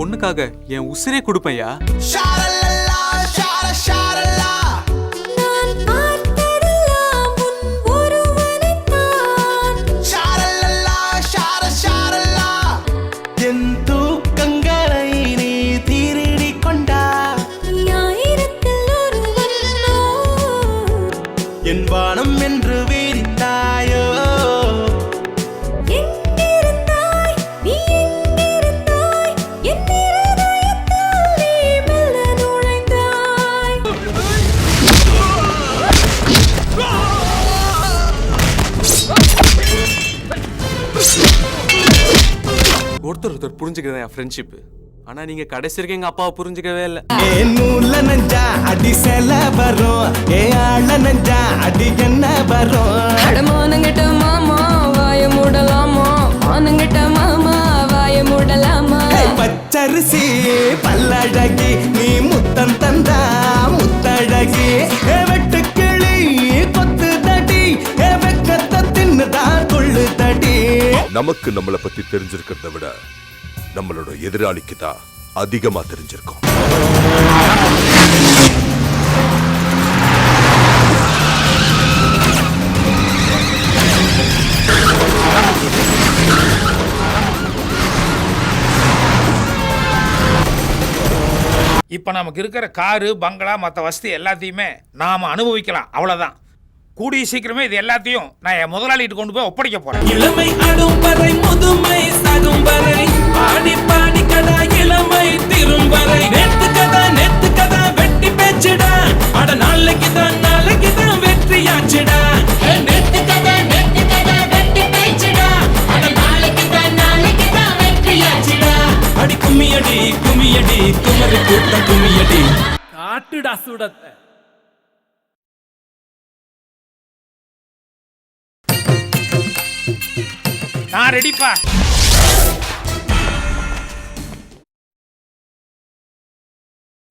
பொண்ணுக்காக என் உசிரே கொடுப்பையா. என் வானம் என்று வீரித்தாயோ, ஒருத்தர் புரிஞ்சுக்கிறதா என் ஃப்ரெண்ட்ஷிப். ஆனா நீங்க கடைசி வரைக்கும் எங்க அப்பாவை புரிஞ்சுக்கவே இல்லை. நூல்ல நஞ்சா அடி செல வரும், ஆள நஞ்சா அடி என்ன வரும். அடமானங்கிட்ட மாமா வாய மூடலாமா, ஆனங்கிட்ட மாமா வாய மூடலாமா. பச்சரிசி பல்லழகி நீ முத்தம் தந்தா முத்தழகி, வெட்டு கிளி கொத்து தடி வெக்கத்த தின்னுதா கொள்ளு தடி. நமக்கு நம்மளை பத்தி தெரிஞ்சிருக்கிறத விட நம்மளோட எதிராளிக்கு தான் அதிகமா தெரிஞ்சிருக்கும். இப்ப நமக்கு இருக்கிற காரு பங்களா மற்ற வசதி எல்லாத்தையுமே நாம அனுபவிக்கலாம், அவ்வளவுதான். கூடிய சீக்கிரமே இது எல்லாத்தையும் நான் என் முதலாளிட்டு கொண்டு போய் ஒப்படைக்க போறேன். இளமை அடும் வரை முதுமை சாகும் வரை பாடி பாடி கதா இளமை திரும் வரை நெத்து கதா வெட்டி பேச்சுடா, அட நாளைக்கு தான் வெற்றியாச்சுடா. நெத்து கதா வெட்டி பேச்சுடா, அட நாளைக்கு தான் வெற்றியாச்சுடா. அடி கும்மியடி கும்மியடி குமரி கூட்டம் கும்மியடி காட்டுடா சுடத்தை. நான் ரெடிப்பா.